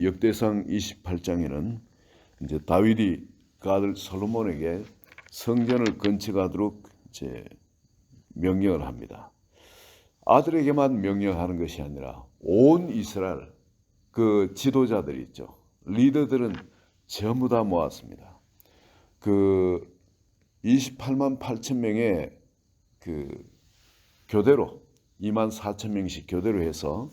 역대상 28장에는 이제 다윗이 그 아들 솔로몬에게 성전을 건축하도록 이제 명령을 합니다. 아들에게만 명령하는 것이 아니라 온 이스라엘 그 지도자들이 있죠. 리더들은 전부 다 모았습니다. 그 28만 8천 명의 그 교대로 2만 4천 명씩 교대로 해서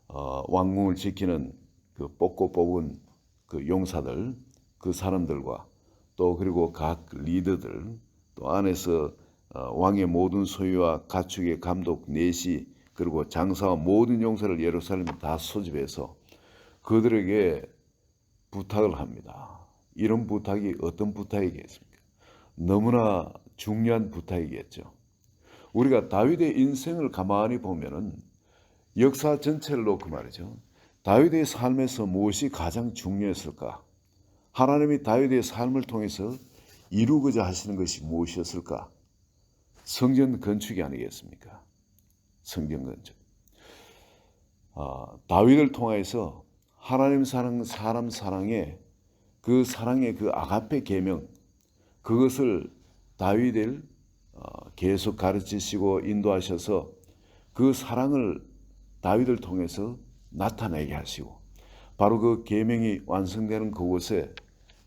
왕궁을 지키는 그 뽑고 뽑은 그 용사들, 그 사람들과 또 그리고 각 리더들, 또 안에서 왕의 모든 소유와 가축의 감독, 내시, 그리고 장사와 모든 용사를 예루살렘에 다 소집해서 그들에게 부탁을 합니다. 이런 부탁이 어떤 부탁이겠습니까? 너무나 중요한 부탁이겠죠. 우리가 다윗의 인생을 가만히 보면은 역사 전체를 놓고 말이죠. 다윗의 삶에서 무엇이 가장 중요했을까? 하나님이 다윗의 삶을 통해서 이루고자 하시는 것이 무엇이었을까? 성전 건축이 아니겠습니까? 성전 건축. 다윗을 통해서 하나님 사랑, 사람 사랑의 그 사랑의 그 아가페 계명, 그것을 다윗을 계속 가르치시고 인도하셔서 그 사랑을 다윗을 통해서 나타내게 하시고, 바로 그 계명이 완성되는 그곳에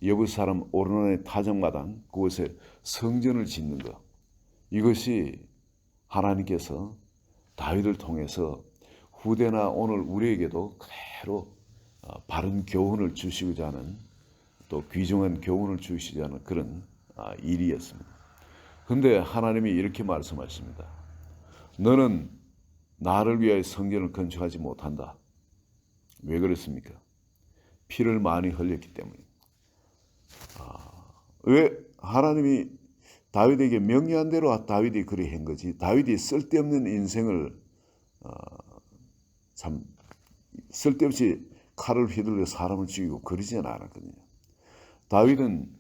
여부 사람 오르논의 타작마당, 그곳에 성전을 짓는 것, 이것이 하나님께서 다윗을 통해서 후대나 오늘 우리에게도 그대로 바른 교훈을 주시고자 하는, 또 귀중한 교훈을 주시고자 하는 그런 일이었습니다. 그런데 하나님이 이렇게 말씀하십니다. 너는 나를 위하여 성전을 건축하지 못한다. 왜 그렇습니까? 피를 많이 흘렸기 때문입니다. 왜 하나님이 다윗에게 명령한 대로 다윗이 그리 한 거지, 다윗이 쓸데없는 인생을 참 쓸데없이 칼을 휘둘러 사람을 죽이고 그러지는 않았거든요. 다윗은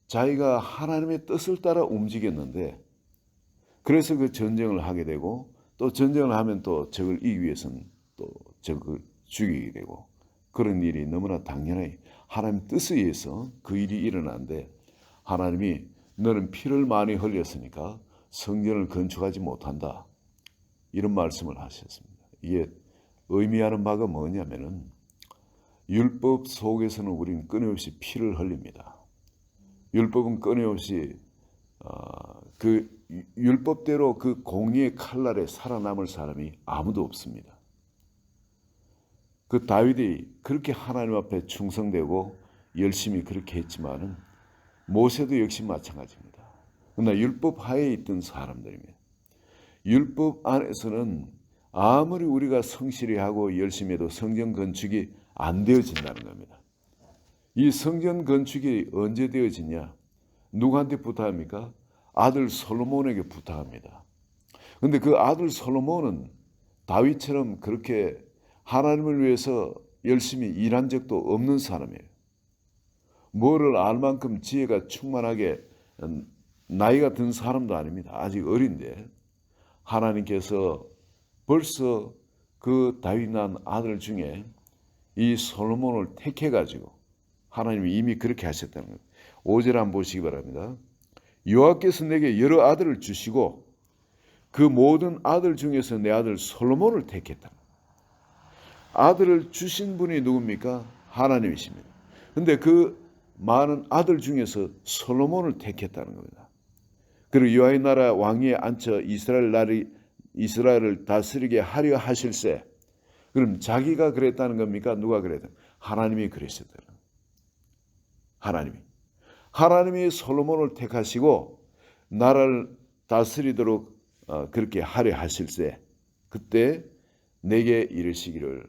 자기가 하나님의 뜻을 따라 움직였는데, 그래서 그 전쟁을 하게 되고, 또 전쟁을 하면 또 적을 이기기 위해서는 또 적을 죽이게 되고, 그런 일이 너무나 당연히 하나님 뜻에 의해서 그 일이 일어나는데, 하나님이 너는 피를 많이 흘렸으니까 성전을 건축하지 못한다, 이런 말씀을 하셨습니다. 이게 의미하는 바가 뭐냐면은, 율법 속에서는 우리는 끊임없이 피를 흘립니다. 율법은 끊임없이 그 율법대로 그 공의의 칼날에 살아남을 사람이 아무도 없습니다. 그 다윗이 그렇게 하나님 앞에 충성되고 열심히 그렇게 했지만은 모세도 역시 마찬가지입니다. 그러나 율법 하에 있던 사람들입니다. 율법 안에서는 아무리 우리가 성실히 하고 열심히 해도 성전 건축이 안 되어진다는 겁니다. 이 성전 건축이 언제 되어지냐? 누구한테 부탁합니까? 아들 솔로몬에게 부탁합니다. 그런데 그 아들 솔로몬은 다윗처럼 그렇게 하나님을 위해서 열심히 일한 적도 없는 사람이에요. 뭐를 알 만큼 지혜가 충만하게 나이가 든 사람도 아닙니다. 아직 어린데 하나님께서 벌써 그 다윗 낳은 아들 중에 이 솔로몬을 택해가지고 하나님이 이미 그렇게 하셨다는 거예요. 5절 한번 보시기 바랍니다. 여호와께서 내게 여러 아들을 주시고 그 모든 아들 중에서 내 아들 솔로몬을 택했다. 아들을 주신 분이 누굽니까? 하나님이십니다. 그런데 그 많은 아들 중에서 솔로몬을 택했다는 겁니다. 그리고 여호와의 나라 왕위에 앉혀 이스라엘을 다스리게 하려 하실세. 그럼 자기가 그랬다는 겁니까? 누가 그랬다? 하나님이 그러셨다는 거예요. 하나님이 솔로몬을 택하시고 나라를 다스리도록 그렇게 하려 하실세. 그때 내게 이르시기를,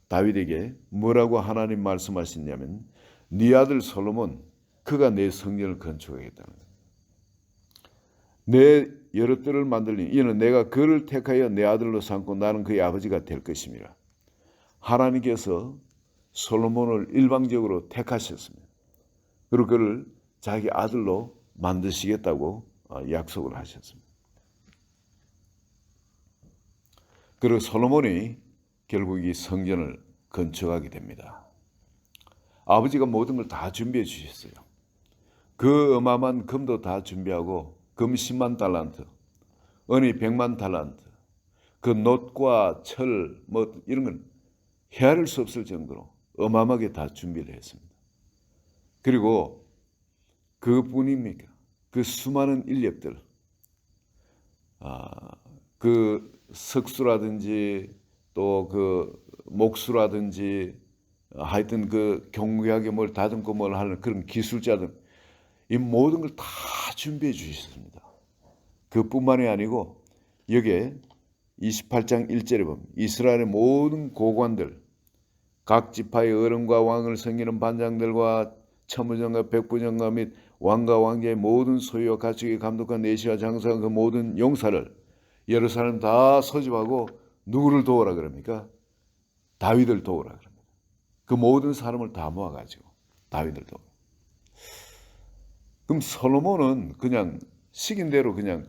다윗에게 뭐라고 하나님 말씀하셨냐면, 네 아들 솔로몬 그가 내 성전을 건축하겠다는 거예요. 내 여러 뜰을 만들니 이는 내가 그를 택하여 내 아들로 삼고 나는 그의 아버지가 될 것임이라. 하나님께서 솔로몬을 일방적으로 택하셨습니다. 그리고 그를 자기 아들로 만드시겠다고 약속을 하셨습니다. 그리고 솔로몬이 결국 이 성전을 건축하게 됩니다. 아버지가 모든 걸 다 준비해 주셨어요. 그 어마어마한 금도 다 준비하고 금 10만 달란트, 은이 100만 달란트, 그 놋과 철 뭐 이런 건 헤아릴 수 없을 정도로 어마어마하게 다 준비를 했습니다. 그리고 그뿐입니까? 그 수많은 인력들, 그 석수라든지 또 그 목수라든지 하여튼 그 경구하게 뭘 다듬고 뭘 하는 그런 기술자들, 이 모든 걸 다 준비해 주셨습니다. 그뿐만이 아니고 여기에 28장 1절에 보면 이스라엘의 모든 고관들, 각 지파의 어른과 왕을 섬기는 반장들과 천부장과 백부장과 및 왕과 왕자의 모든 소유와 가축의 감독과 내시와 장사한 그 모든 용사를 예루살렘 다 소집하고 누구를 도우라 그럽니까? 다윗을 도우라 그럽니다. 그 모든 사람을 다 모아가지고 다윗을 도우라. 그럼 솔로몬은 그냥 시킨 대로 그냥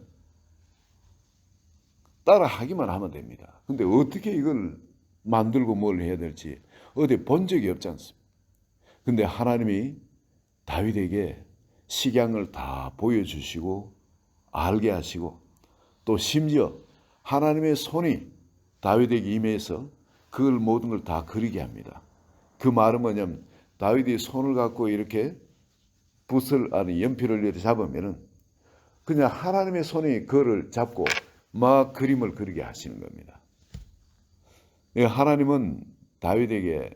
따라 하기만 하면 됩니다. 근데 어떻게 이걸 만들고 뭘 해야 될지 어디 본 적이 없지 않습니까? 근데 하나님이 다윗에게 식양을 다 보여주시고 알게 하시고 또 심지어 하나님의 손이 다윗에게 임해서 그걸 모든 걸 다 그리게 합니다. 그 말은 뭐냐면 다윗이 손을 갖고 이렇게 붓을 아니 연필을 이렇게 잡으면은 그냥 하나님의 손이 그를 잡고 막 그림을 그리게 하시는 겁니다. 하나님은 다윗에게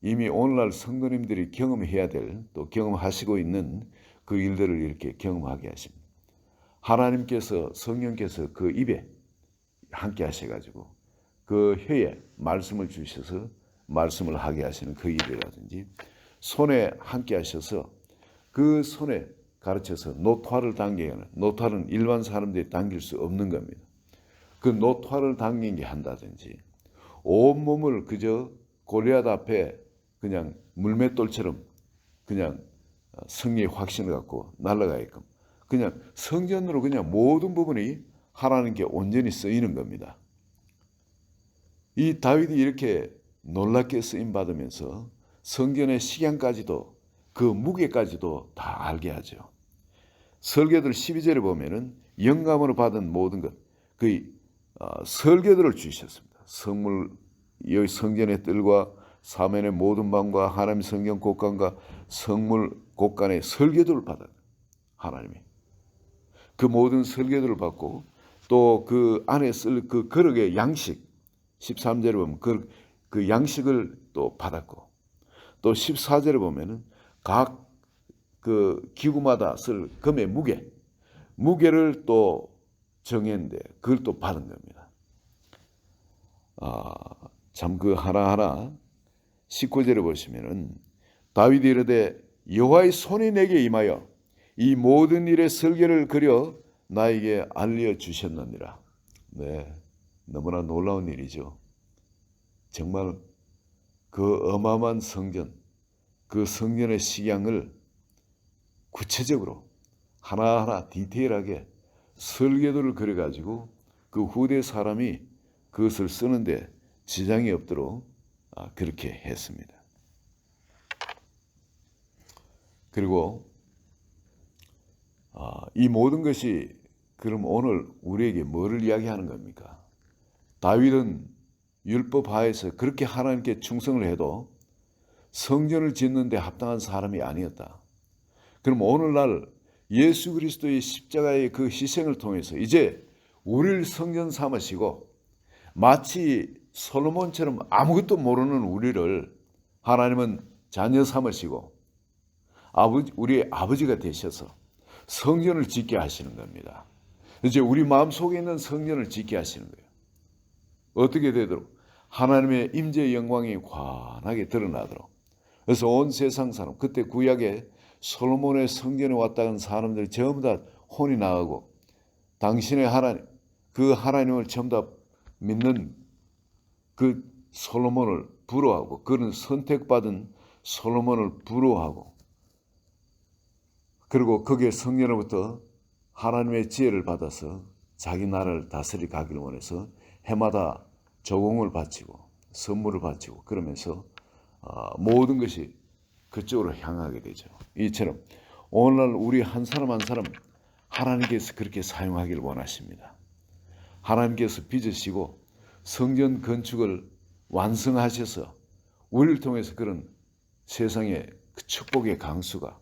이미 오늘날 성도님들이 경험해야 될 또 경험하시고 있는 그 일들을 이렇게 경험하게 하십니다. 하나님께서 성령께서 그 입에 함께 하셔가지고 그 혀에 말씀을 주셔서 말씀을 하게 하시는 그 일이라든지 손에 함께 하셔서 그 손에 가르쳐서 노토화를 당기게 하는, 노토화는 일반 사람들이 당길 수 없는 겁니다. 그 노토화를 당기게 한다든지 온몸을 그저 골리앗 앞에 그냥 물맷돌처럼 그냥 승리의 확신을 갖고 날아가게끔 그냥 성전으로 그냥 모든 부분이 하나님께 온전히 쓰이는 겁니다. 이 다윗이 이렇게 놀랍게 쓰임 받으면서 성전의 식양까지도 그 무게까지도 다 알게 하죠. 설교들 12절에 보면은 영감으로 받은 모든 것, 그 설교들을 주셨습니다. 성물 여기 성전의 뜰과 사면의 모든 방과 하나님 성경 곳간과 성물 곳간의 설교들을 받아요. 하나님이 그 모든 설교들을 받고 또 그 안에 쓸 그 거룩의 양식 13절에 보면 그 양식을 또 받았고 또 14절에 보면은 각 그 기구마다 쓸 금의 무게를 또 정했는데 그걸 또 받은 겁니다. 참 그 하나하나 19절에 보시면은 다윗이 이르되 여호와의 손이 내게 임하여 이 모든 일의 설계를 그려 나에게 알려주셨느니라. 네, 너무나 놀라운 일이죠. 정말 그 어마어마한 성전, 그 성전의 식양을 구체적으로 하나하나 디테일하게 설계도를 그려가지고 그 후대 사람이 그것을 쓰는데 지장이 없도록 그렇게 했습니다. 그리고 이 모든 것이 그럼 오늘 우리에게 뭐를 이야기하는 겁니까? 다윗은 율법 하에서 그렇게 하나님께 충성을 해도 성전을 짓는 데 합당한 사람이 아니었다. 그럼 오늘날 예수 그리스도의 십자가의 그 희생을 통해서 이제 우리를 성전 삼으시고 마치 솔로몬처럼 아무것도 모르는 우리를 하나님은 자녀 삼으시고 우리의 아버지가 되셔서 성전을 짓게 하시는 겁니다. 이제 우리 마음속에 있는 성전을 짓게 하시는 거예요. 어떻게 되도록? 하나님의 임재의 영광이 환하게 드러나도록. 그래서 온 세상 사람, 그때 구약에 솔로몬의 성전에 왔다는 사람들이 전부 다 혼이 나가고 당신의 하나님, 그 하나님을 전부 다 믿는 그 솔로몬을 부러워하고 그는 선택받은 솔로몬을 부러워하고 그리고 거기에 성전으로부터 하나님의 지혜를 받아서 자기 나라를 다스리 가기를 원해서 해마다 조공을 바치고 선물을 바치고 그러면서 모든 것이 그쪽으로 향하게 되죠. 이처럼 오늘날 우리 한 사람 한 사람 하나님께서 그렇게 사용하기를 원하십니다. 하나님께서 빚으시고 성전 건축을 완성하셔서 우리를 통해서 그런 세상의 그 축복의 강수가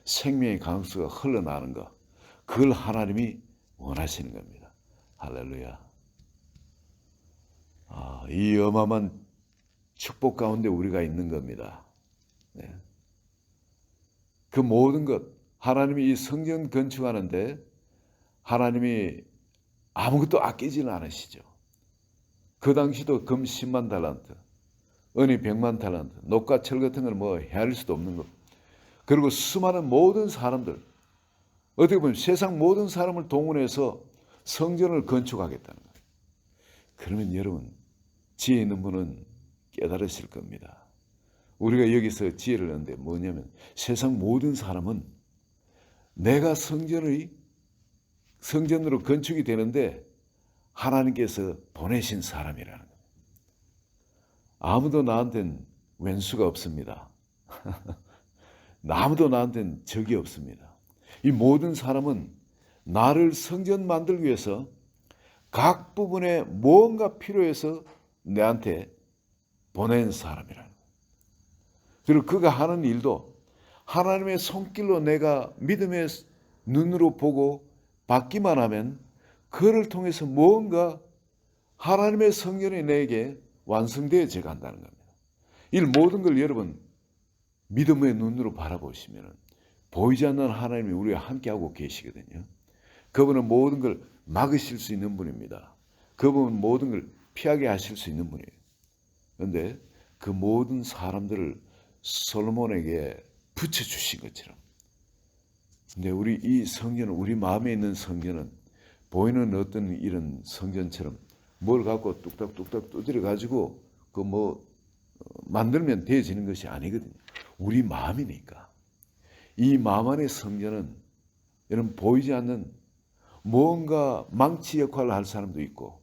생명의 강수가 흘러나는 것, 그걸 하나님이 원하시는 겁니다. 할렐루야. 이 어마어마한 축복 가운데 우리가 있는 겁니다. 네. 그 모든 것, 하나님이 이 성전 건축하는데 하나님이 아무것도 아끼지는 않으시죠. 그 당시도 금 10만 달란트, 은이 100만 달란트, 녹과 철 같은 걸 뭐 헤아릴 수도 없는 것. 그리고 수많은 모든 사람들, 어떻게 보면 세상 모든 사람을 동원해서 성전을 건축하겠다는 거예요. 그러면 여러분, 지혜 있는 분은 깨달으실 겁니다. 우리가 여기서 지혜를 얻는데 뭐냐면 세상 모든 사람은 내가 성전으로 건축이 되는데 하나님께서 보내신 사람이라는 거예요. 아무도 나한테는 왼수가 없습니다. 아무도 나한테는 적이 없습니다. 이 모든 사람은 나를 성전 만들기 위해서 각 부분에 뭔가 필요해서 내한테 보낸 사람이라는 거예요. 그리고 그가 하는 일도 하나님의 손길로 내가 믿음의 눈으로 보고 받기만 하면 그를 통해서 뭔가 하나님의 성전이 내게 완성되어져 간다는 겁니다. 이 모든 걸 여러분 믿음의 눈으로 바라보시면 보이지 않는 하나님이 우리와 함께하고 계시거든요. 그분은 모든 걸 막으실 수 있는 분입니다. 그분은 모든 걸 피하게 하실 수 있는 분이에요. 그런데 그 모든 사람들을 솔로몬에게 붙여주신 것처럼, 근데 우리 이 성전은, 우리 마음에 있는 성전은 보이는 어떤 이런 성전처럼 뭘 갖고 뚝딱뚝딱 두드려 가지고 그 만들면 되어지는 것이 아니거든요. 우리 마음이니까. 이 마음 안의 성전은 여러분 보이지 않는 뭔가 망치 역할을 할 사람도 있고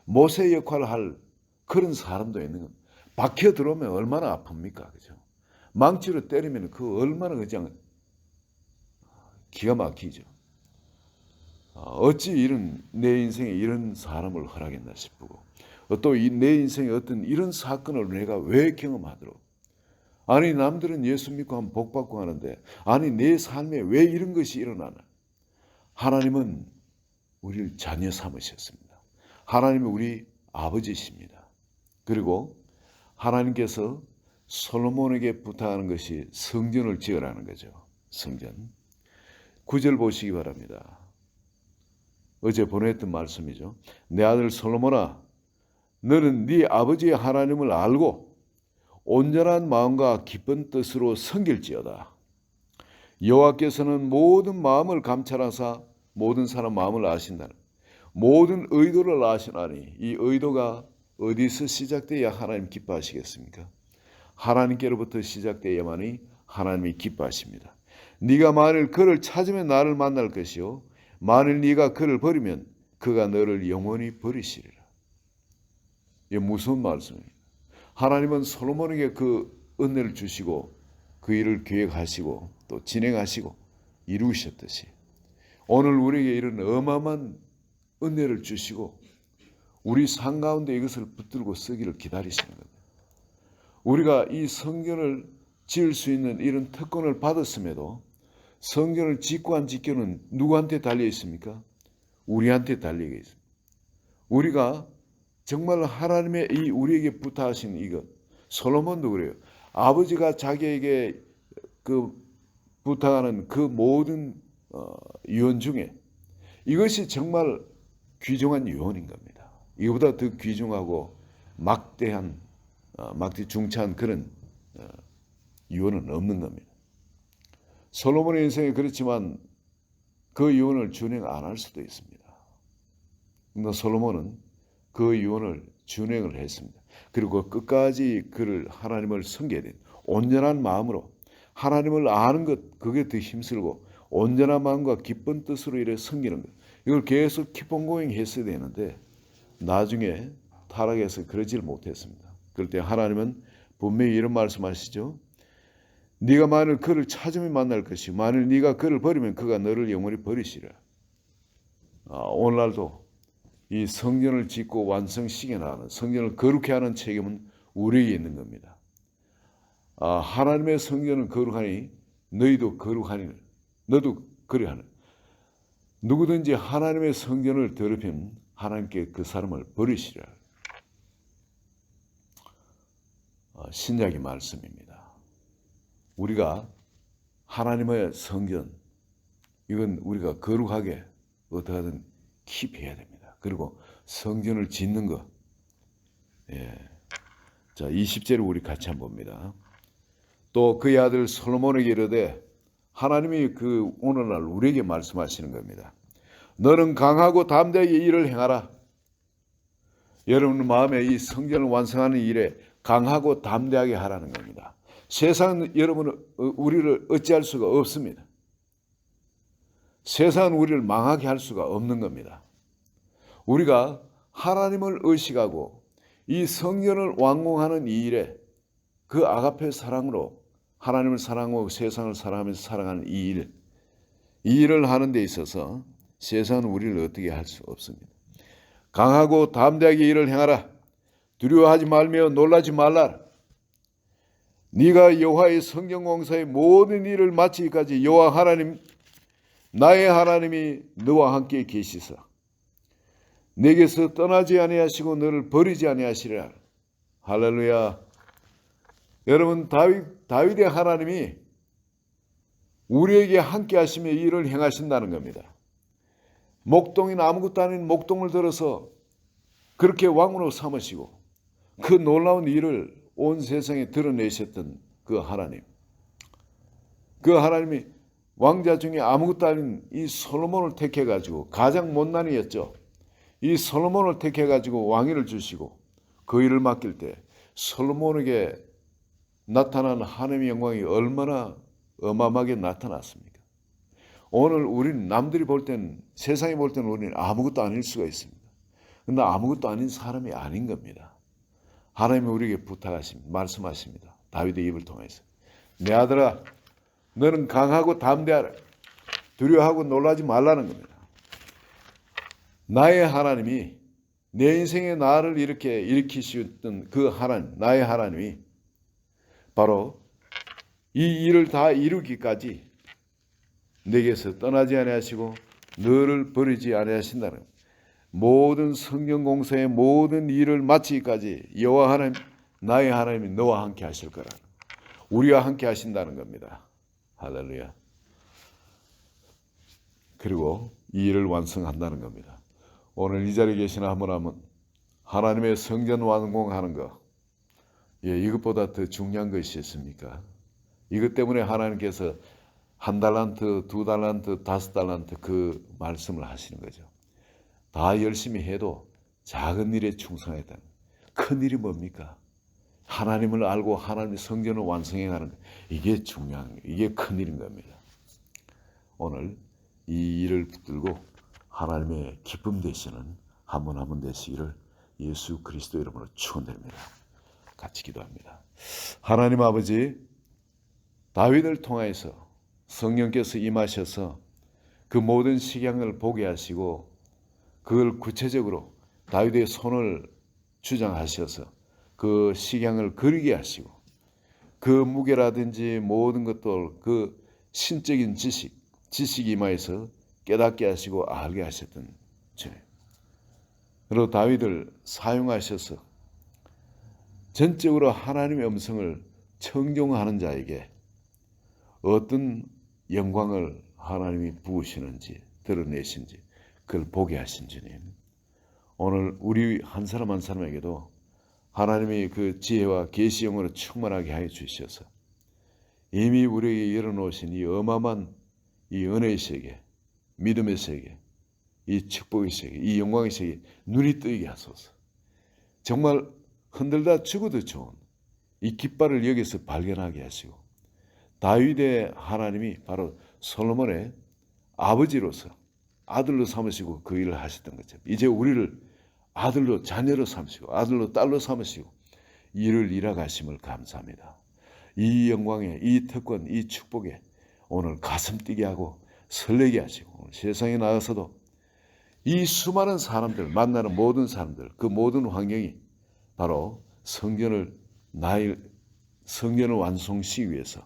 모세 역할을 할 그런 사람도 있는 겁니다. 박혀 들어오면 얼마나 아픕니까? 그죠? 망치로 때리면 그 얼마나 그냥 기가 막히죠. 어찌 내 인생에 이런 사람을 허락했나 싶고, 또 내 인생에 어떤 이런 사건을 내가 왜 경험하도록, 아니 남들은 예수 믿고 하면 복 받고 하는데 아니 내 삶에 왜 이런 것이 일어나나? 하나님은 우리를 자녀 삼으셨습니다. 하나님은 우리 아버지십니다. 그리고 하나님께서 솔로몬에게 부탁하는 것이 성전을 지으라는 거죠. 성전. 9절 보시기 바랍니다. 어제 보냈던 말씀이죠. 내 아들 솔로몬아, 너는 네 아버지의 하나님을 알고 온전한 마음과 기쁜 뜻으로 섬길지어다. 여호와께서는 모든 마음을 감찰하사 모든 사람 마음을 아신다는, 모든 의도를 아시나니 이 의도가 어디서 시작돼야 하나님 기뻐하시겠습니까? 하나님께로부터 시작돼야만이 하나님이 기뻐하십니다. 네가 만일 그를 찾으면 나를 만날 것이요 만일 네가 그를 버리면 그가 너를 영원히 버리시리라. 이게 무서운 말씀입니다. 하나님은 솔로몬에게 그 은혜를 주시고 그 일을 계획하시고 또 진행하시고 이루셨듯이 오늘 우리에게 이런 어마어마한 은혜를 주시고 우리 삶 가운데 이것을 붙들고 쓰기를 기다리시는 겁니다. 우리가 이 성전을 지을 수 있는 이런 특권을 받았음에도 성전을 짓고 안 짓고는 누구한테 달려 있습니까? 우리한테 달려 있습니다. 우리가 정말 하나님의 이 우리에게 부탁하신 이것, 솔로몬도 그래요. 아버지가 자기에게 그 부탁하는 그 모든 유언 중에 이것이 정말 귀중한 유언인 겁니다. 이거보다 더 귀중하고 막대 중차한 그런 유언은 없는 겁니다. 솔로몬의 인생에 그렇지만 그 유언을 준행 안 할 수도 있습니다. 그러나 솔로몬은 그 유언을 준행을 했습니다. 그리고 끝까지 그를 하나님을 섬겨야 돼요. 온전한 마음으로 하나님을 아는 것, 그게 더 힘쓰고 온전한 마음과 기쁜 뜻으로 이래 섬기는 것, 이걸 계속 keep on going 했어야 되는데 나중에 타락해서 그러질 못했습니다. 그럴 때 하나님은 분명히 이런 말씀하시죠. 네가 만일 그를 찾으면 만날 것이고 만일 네가 그를 버리면 그가 너를 영원히 버리시리라. 오늘날도 이 성전을 짓고 완성시켜 나가는, 성전을 거룩해 하는 책임은 우리에게 있는 겁니다. 하나님의 성전은 거룩하니 너희도 거룩하니 너도 그리하는. 누구든지 하나님의 성전을 더럽히면 하나님께 그 사람을 버리시리라. 신약의 말씀입니다. 우리가 하나님의 성전, 이건 우리가 거룩하게 어떻게든 킵해야 됩니다. 그리고 성전을 짓는 것. 자, 20절을 우리 같이 한번 봅니다. 또 그의 아들 솔로몬에게 이르되, 하나님이 오늘날 우리에게 말씀하시는 겁니다. 너는 강하고 담대하게 일을 행하라. 여러분 마음에 이 성전을 완성하는 일에 강하고 담대하게 하라는 겁니다. 세상은 여러분을 우리를 어찌할 수가 없습니다. 세상은 우리를 망하게 할 수가 없는 겁니다. 우리가 하나님을 의식하고 이 성전을 완공하는 이 일에 그 아가페 사랑으로 하나님을 사랑하고 세상을 사랑하면서 살아가는 이 일을 하는 데 있어서 세상은 우리를 어떻게 할 수 없습니다. 강하고 담대하게 일을 행하라. 두려워하지 말며 놀라지 말라. 네가 여호와의 성전 공사의 모든 일을 마치기까지 여호와 하나님 나의 하나님이 너와 함께 계시사 내게서 떠나지 아니하시고 너를 버리지 아니하시리라. 할렐루야. 여러분, 다윗의 하나님이 우리에게 함께 하시며 일을 행하신다는 겁니다. 목동이나 아무것도 아닌 목동을 들어서 그렇게 왕으로 삼으시고 그 놀라운 일을 온 세상에 드러내셨던 그 하나님. 그 하나님이 왕자 중에 아무것도 아닌 이 솔로몬을 택해가지고, 가장 못난이였죠. 이 솔로몬을 택해가지고 왕위를 주시고 그 일을 맡길 때 솔로몬에게 나타난 하나님의 영광이 얼마나 어마어마하게 나타났습니까? 오늘 우리는 남들이 볼 때는, 세상이 볼 때는 우리는 아무것도 아닐 수가 있습니다. 그런데 아무것도 아닌 사람이 아닌 겁니다. 하나님이 우리에게 부탁하십니다. 말씀하십니다. 다윗의 입을 통해서. 내 아들아, 너는 강하고 담대하라. 두려워하고 놀라지 말라는 겁니다. 나의 하나님이, 내 인생에 나를 이렇게 일으키셨던 그 하나님, 나의 하나님이 바로 이 일을 다 이루기까지 내게서 떠나지 아니하시고 너를 버리지 아니하신다는, 모든 성경 공사의 모든 일을 마치기까지 여호와 하나님, 나의 하나님이 너와 함께 하실 거라는, 우리와 함께 하신다는 겁니다. 할렐루야. 그리고 이 일을 완성한다는 겁니다. 오늘 이 자리에 계신 한분 하나님의 성전 완공하는 것, 이것보다 더 중요한 것이 있습니까? 이것 때문에 하나님께서 1달란트, 2달란트, 5달란트 그 말씀을 하시는 거죠. 다 열심히 해도 작은 일에 충성했다는, 큰 일이 뭡니까? 하나님을 알고 하나님의 성전을 완성해 가는 것. 이게 중요한 거예요. 이게 큰 일인 겁니다. 오늘 이 일을 붙들고 하나님의 기쁨 되시는 한 분 한 분 되시기를 예수 그리스도 이름으로 축원드립니다. 같이 기도합니다. 하나님 아버지, 다윗을 통해서 성령께서 임하셔서 그 모든 식양을 보게 하시고 그걸 구체적으로 다윗의 손을 주장하셔서 그 식양을 그리게 하시고 그 무게라든지 모든 것들, 그 신적인 지식이 임하여서 깨닫게 하시고 알게 하셨던 주님. 그리고 다윗을 사용하셔서 전적으로 하나님의 음성을 청종하는 자에게 어떤 영광을 하나님이 부으시는지 드러내신지 그걸 보게 하신 주님. 오늘 우리 한 사람 한 사람에게도 하나님이 그 지혜와 계시 영으로 충만하게 하여 주셔서 이미 우리에게 열어놓으신 이 어마어마한 이 은혜의 세계, 믿음의 세계, 이 축복의 세계, 이 영광의 세계 눈이 뜨이게 하소서. 정말 흔들다 죽어도 좋은 이 깃발을 여기서 발견하게 하시고 다윗의 하나님이 바로 솔로몬의 아버지로서 아들로 삼으시고 그 일을 하셨던 것처럼 이제 우리를 아들로, 자녀로 삼으시고 아들로, 딸로 삼으시고 일을 이뤄가심을 감사합니다. 이 영광에, 이 특권, 이 축복에 오늘 가슴 뛰게 하고 설레게 하시고 오늘 세상에 나가서도 이 수많은 사람들, 만나는 모든 사람들, 그 모든 환경이 바로 성전을 완성시키기 위해서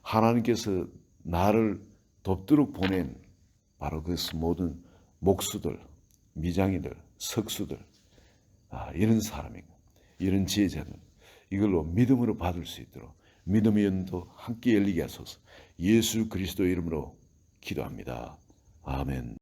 하나님께서 나를 돕도록 보낸 바로 그 모든 목수들, 미장이들, 석수들, 이런 사람인가, 이런 지혜자들, 이걸로 믿음으로 받을 수 있도록 믿음의 연도 함께 열리게 하소서. 예수 그리스도 이름으로 기도합니다. 아멘.